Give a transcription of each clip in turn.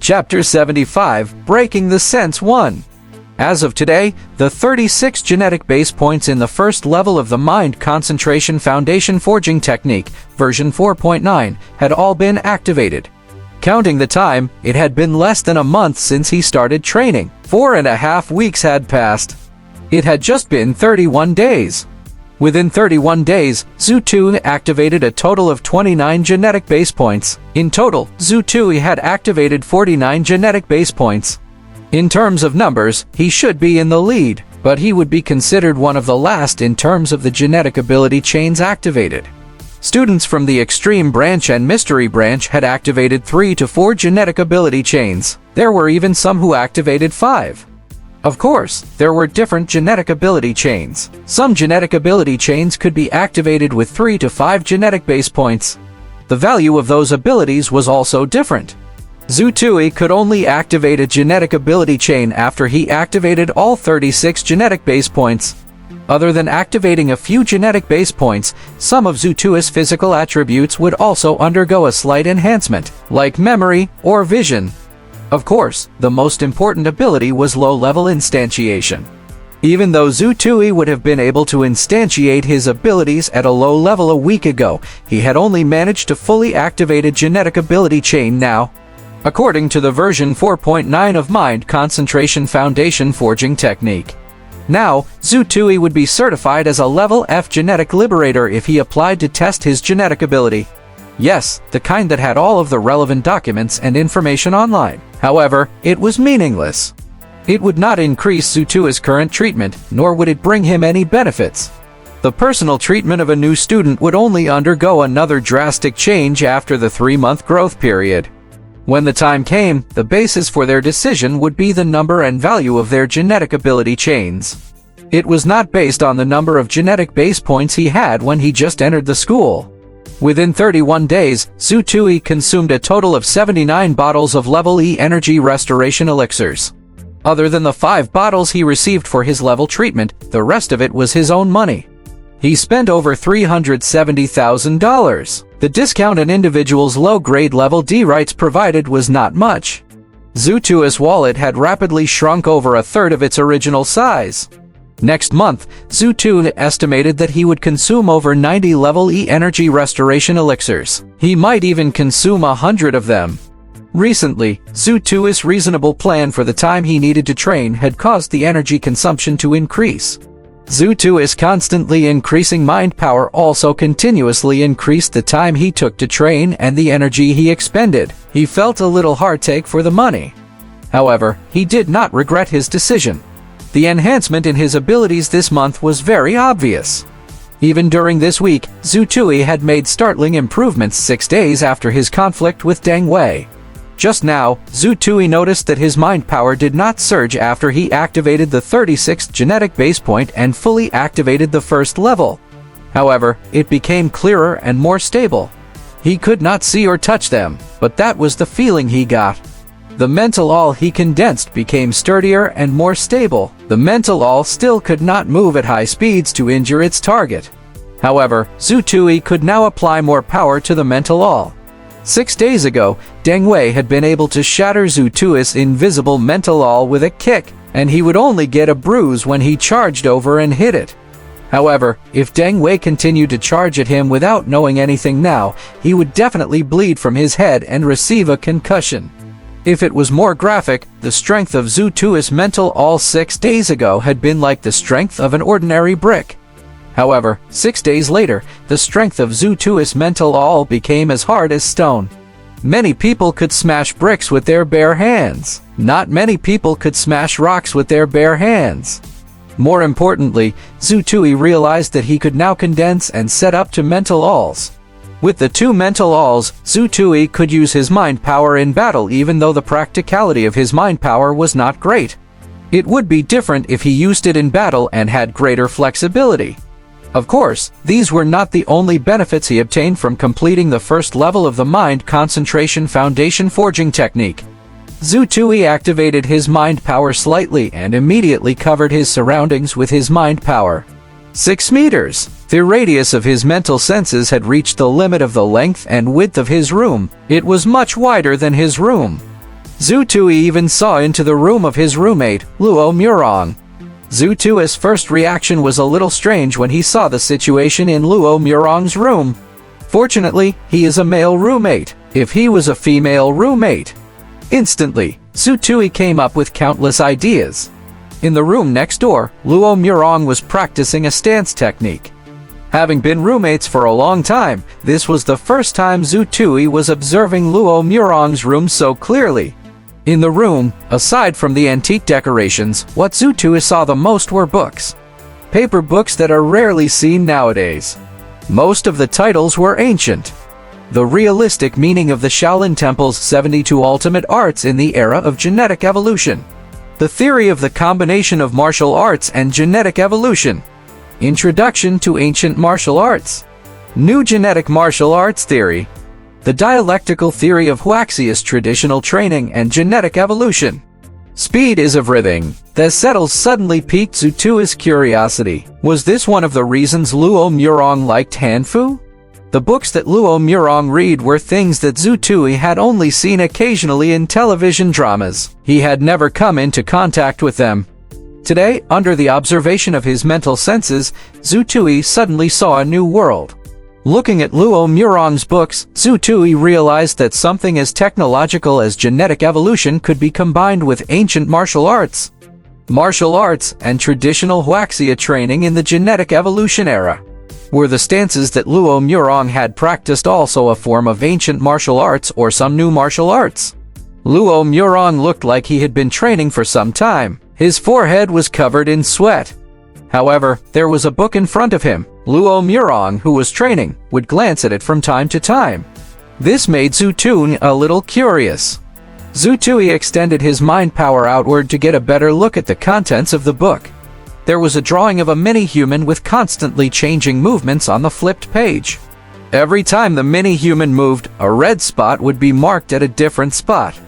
Chapter 75, Breaking the Sense 1. As of today, the 36 genetic base points in the first level of the Mind Concentration Foundation Forging Technique, version 4.9, had all been activated. Counting the time, it had been less than a month since he started training. 4.5 weeks had passed. It had just been 31 days. Within 31 days, Zhu Tui activated a total of 29 genetic base points. In total, Zhu Tui had activated 49 genetic base points. In terms of numbers, he should be in the lead, but he would be considered one of the last in terms of the genetic ability chains activated. Students from the Extreme Branch and Mystery Branch had activated 3 to 4 genetic ability chains. There were even some who activated 5. Of course, there were different genetic ability chains. Some genetic ability chains could be activated with 3 to 5 genetic base points. The value of those abilities was also different. Zhu Tui could only activate a genetic ability chain after he activated all 36 genetic base points. Other than activating a few genetic base points, some of Zhu Tui's physical attributes would also undergo a slight enhancement, like memory or vision. Of course, the most important ability was low-level instantiation. Even though Zhu Tui would have been able to instantiate his abilities at a low level a week ago, he had only managed to fully activate a genetic ability chain now. According to the version 4.9 of Mind Concentration Foundation Forging Technique. Now, Zhu Tui would be certified as a level F genetic liberator if he applied to test his genetic ability. Yes, the kind that had all of the relevant documents and information online. However, it was meaningless. It would not increase Zhu Tui's current treatment, nor would it bring him any benefits. The personal treatment of a new student would only undergo another drastic change after the 3-month growth period. When the time came, the basis for their decision would be the number and value of their genetic ability chains. It was not based on the number of genetic base points he had when he just entered the school. Within 31 days, Zhu Tui consumed a total of 79 bottles of Level E Energy Restoration Elixirs. Other than the 5 bottles he received for his level treatment, the rest of it was his own money. He spent over $370,000. The discount an individual's low-grade Level D rights provided was not much. Zhu Tui's wallet had rapidly shrunk over a third of its original size. Next month, Zhu Tui estimated that he would consume over 90 Level E Energy Restoration Elixirs. He might even consume 100 of them. Recently, Zhu Tui's reasonable plan for the time he needed to train had caused the energy consumption to increase. Zhu Tui's constantly increasing mind power also continuously increased the time he took to train and the energy he expended. He felt a little heartache for the money. However, he did not regret his decision. The enhancement in his abilities this month was very obvious. Even during this week, Zhu Tui had made startling improvements 6 days after his conflict with Deng Wei. Just now, Zhu Tui noticed that his mind power did not surge after he activated the 36th genetic base point and fully activated the first level. However, it became clearer and more stable. He could not see or touch them, but that was the feeling he got. The mental all he condensed became sturdier and more stable. The mental all still could not move at high speeds to injure its target. However, Zhu Tui could now apply more power to the mental all. 6 days ago, Deng Wei had been able to shatter Zhu Tui's invisible mental all with a kick, and he would only get a bruise when he charged over and hit it. However, if Deng Wei continued to charge at him without knowing anything now, he would definitely bleed from his head and receive a concussion. If it was more graphic, the strength of Zhu Tui's mental all 6 days ago had been like the strength of an ordinary brick. However, 6 days later, the strength of Zhu Tui's mental all became as hard as stone. Many people could smash bricks with their bare hands. Not many people could smash rocks with their bare hands. More importantly, Zhu Tui realized that he could now condense and set up to mental alls. With the 2 mental alls, Zhu Tui could use his mind power in battle even though the practicality of his mind power was not great. It would be different if he used it in battle and had greater flexibility. Of course, these were not the only benefits he obtained from completing the first level of the Mind Concentration Foundation Forging Technique. Zhu Tui activated his mind power slightly and immediately covered his surroundings with his mind power. 6 meters. The radius of his mental senses had reached the limit of the length and width of his room. It was much wider than his room. Zhu Tui even saw into the room of his roommate, Luo Murong. Zhu Tui's first reaction was a little strange when he saw the situation in Luo Murong's room. Fortunately, he is a male roommate. If he was a female roommate, instantly, Zhu Tui came up with countless ideas. In the room next door, Luo Murong was practicing a stance technique. Having been roommates for a long time, this was the first time Zhu Tui was observing Luo Murong's room so clearly. In the room, aside from the antique decorations, what Zhu Tui saw the most were books. Paper books that are rarely seen nowadays. Most of the titles were ancient. The realistic meaning of the Shaolin Temple's 72 ultimate arts in the era of genetic evolution. The theory of the combination of martial arts and genetic evolution. Introduction to ancient martial arts. New genetic martial arts theory. The dialectical theory of Wuxia's traditional training and genetic evolution. Speed is everything. The settles suddenly piqued Zhu Tui's curiosity. Was this one of the reasons Luo Murong liked Hanfu? The books that Luo Murong read were things that Zhu Tui had only seen occasionally in television dramas. He had never come into contact with them. Today, under the observation of his mental senses, Zhu Tui suddenly saw a new world. Looking at Luo Murong's books, Zhu Tui realized that something as technological as genetic evolution could be combined with ancient martial arts. Martial arts and traditional Wuxia training in the genetic evolution era. Were the stances that Luo Murong had practiced also a form of ancient martial arts or some new martial arts? Luo Murong looked like he had been training for some time. His forehead was covered in sweat. However, there was a book in front of him. Luo Murong, who was training, would glance at it from time to time. This made Zhu Tui a little curious. Zhu Tui extended his mind power outward to get a better look at the contents of the book. There was a drawing of a mini-human with constantly changing movements on the flipped page. Every time the mini-human moved, a red spot would be marked at a different spot.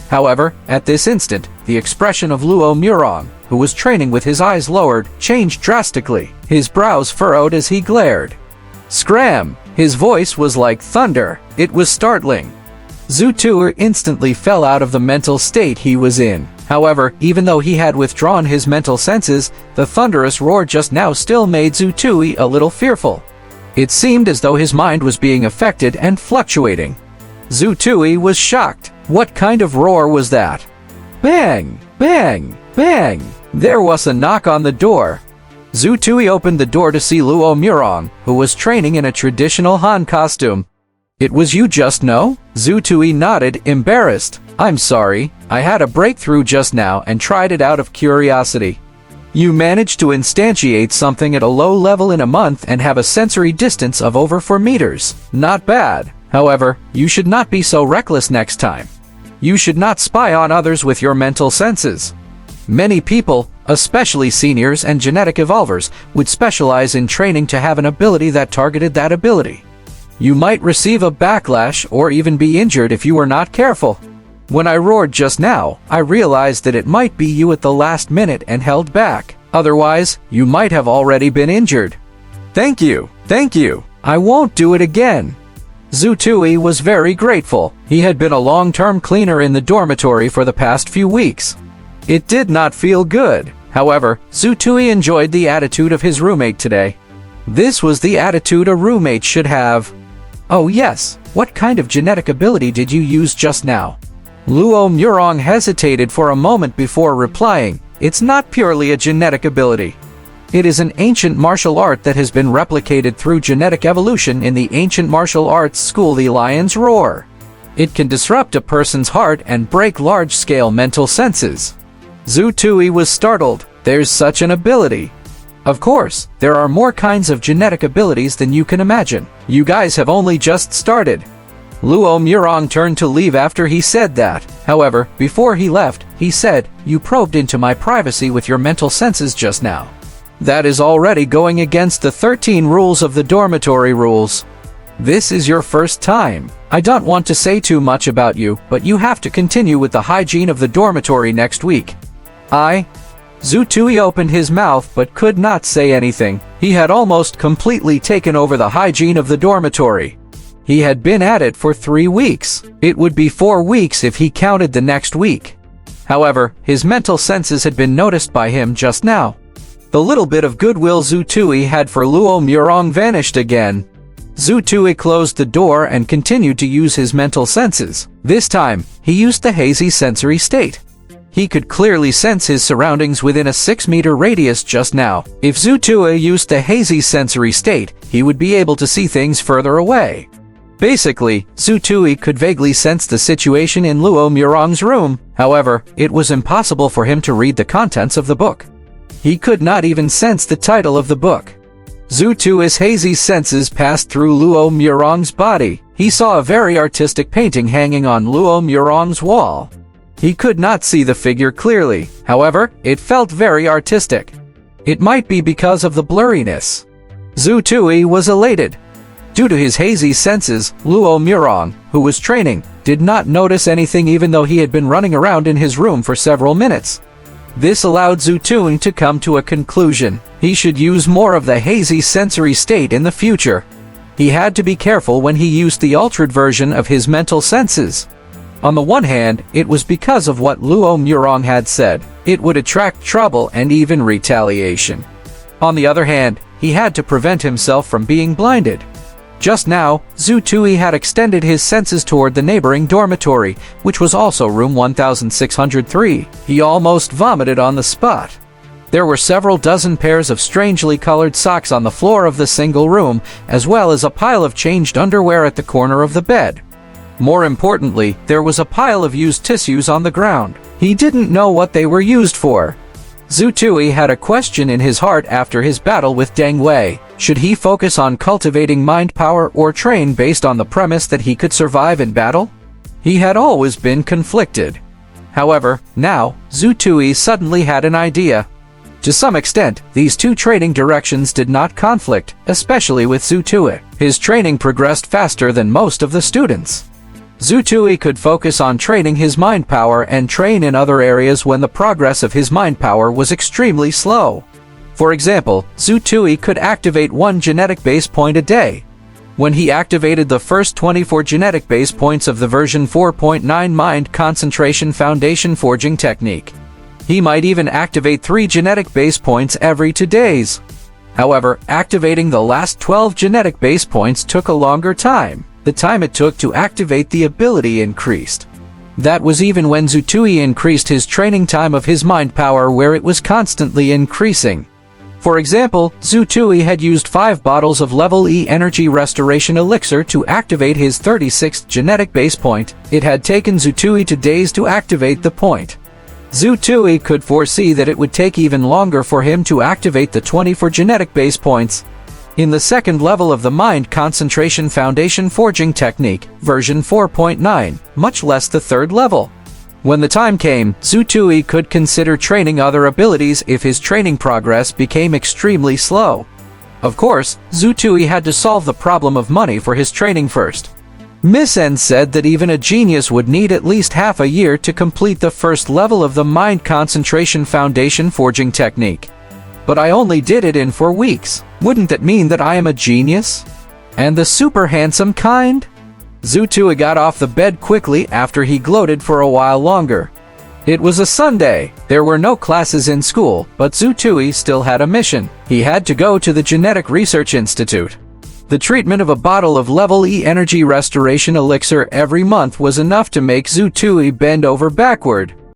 However, at this instant, the expression of Luo Murong, who was training with his eyes lowered, changed drastically. His brows furrowed as he glared. Scram! His voice was like thunder. It was startling. Zhu Tui instantly fell out of the mental state he was in. However, even though he had withdrawn his mental senses, the thunderous roar just now still made Zhu Tui a little fearful. It seemed as though his mind was being affected and fluctuating. Zhu Tui was shocked. What kind of roar was that? Bang! Bang! Bang! There was a knock on the door. Zhu Tui opened the door to see Luo Murong, who was training in a traditional Han costume. It was you just now? Zhu Tui nodded, embarrassed. I'm sorry, I had a breakthrough just now and tried it out of curiosity. You managed to instantiate something at a low level in a month and have a sensory distance of over 4 meters. Not bad. However, you should not be so reckless next time. You should not spy on others with your mental senses. Many people, especially seniors and genetic evolvers, would specialize in training to have an ability that targeted that ability. You might receive a backlash or even be injured if you were not careful. When I roared just now, I realized that it might be you at the last minute and held back. Otherwise, you might have already been injured. Thank you, thank you. I won't do it again. Zhu Tui was very grateful. He had been a long-term cleaner in the dormitory for the past few weeks. It did not feel good. However, Zhu Tui enjoyed the attitude of his roommate today. This was the attitude a roommate should have. Oh yes, what kind of genetic ability did you use just now? Luo Murong hesitated for a moment before replying. It's not purely a genetic ability. It is an ancient martial art that has been replicated through genetic evolution in the ancient martial arts school, the Lion's Roar. It can disrupt a person's heart and break large-scale mental senses. Zhu Tui was startled. There's such an ability. Of course, there are more kinds of genetic abilities than you can imagine. You guys have only just started. Luo Murong turned to leave after he said that. However, before he left, he said, "You probed into my privacy with your mental senses just now. That is already going against the 13 rules of the dormitory rules. This is your first time. I don't want to say too much about you, but you have to continue with the hygiene of the dormitory next week." Zhu Tui opened his mouth but could not say anything. He had almost completely taken over the hygiene of the dormitory. He had been at it for 3 weeks. It would be 4 weeks if he counted the next week. However, his mental senses had been noticed by him just now. The little bit of goodwill Zhu Tui had for Luo Murong vanished again. Zhu Tui closed the door and continued to use his mental senses. This time, he used the hazy sensory state. He could clearly sense his surroundings within a 6-meter radius just now. If Zhu Tui used the hazy sensory state, he would be able to see things further away. Basically, Zhu Tui could vaguely sense the situation in Luo Murong's room. However, it was impossible for him to read the contents of the book. He could not even sense the title of the book. Zhu Tui's hazy senses passed through Luo Murong's body. He saw a very artistic painting hanging on Luo Murong's wall. He could not see the figure clearly. However, it felt very artistic. It might be because of the blurriness. Zhu Tui was elated. Due to his hazy senses, Luo Murong, who was training, did not notice anything even though he had been running around in his room for several minutes. This allowed Zhu Tui to come to a conclusion. He should use more of the hazy sensory state in the future. He had to be careful when he used the altered version of his mental senses. On the one hand, it was because of what Luo Murong had said. It would attract trouble and even retaliation. On the other hand, he had to prevent himself from being blinded. Just now, Zhu Tui had extended his senses toward the neighboring dormitory, which was also room 1603. He almost vomited on the spot. There were several dozen pairs of strangely colored socks on the floor of the single room, as well as a pile of changed underwear at the corner of the bed. More importantly, there was a pile of used tissues on the ground. He didn't know what they were used for. Zhu Tui had a question in his heart after his battle with Deng Wei. Should he focus on cultivating mind power or train based on the premise that he could survive in battle? He had always been conflicted. However, now, Zhu Tui suddenly had an idea. To some extent, these two training directions did not conflict, especially with Zhu Tui. His training progressed faster than most of the students. Zhu Tui could focus on training his mind power and train in other areas when the progress of his mind power was extremely slow. For example, Zhu Tui could activate 1 genetic base point a day. When he activated the first 24 genetic base points of the version 4.9 Mind Concentration Foundation Forging Technique, he might even activate 3 genetic base points every 2 days. However, activating the last 12 genetic base points took a longer time. The time it took to activate the ability increased. That was even when Zhu Tui increased his training time of his mind power, where it was constantly increasing. For example, Zhu Tui had used 5 bottles of level E energy restoration elixir to activate his 36th genetic base point. It had taken Zhu Tui 2 days to activate the point. Zhu Tui could foresee that it would take even longer for him to activate the 24 genetic base points. In the second level of the Mind Concentration Foundation Forging Technique, version 4.9, much less the third level. When the time came, Zhu Tui could consider training other abilities if his training progress became extremely slow. Of course, Zhu Tui had to solve the problem of money for his training first. Miss N said that even a genius would need at least half a year to complete the first level of the Mind Concentration Foundation Forging Technique. But I only did it in 4 weeks. Wouldn't that mean that I am a genius? And the super handsome kind? Zhu Tui got off the bed quickly after he gloated for a while longer. It was a Sunday. There were no classes in school, but Zhu Tui still had a mission. He had to go to the Genetic Research Institute. The treatment of a bottle of level E energy restoration elixir every month was enough to make Zhu Tui bend over backward.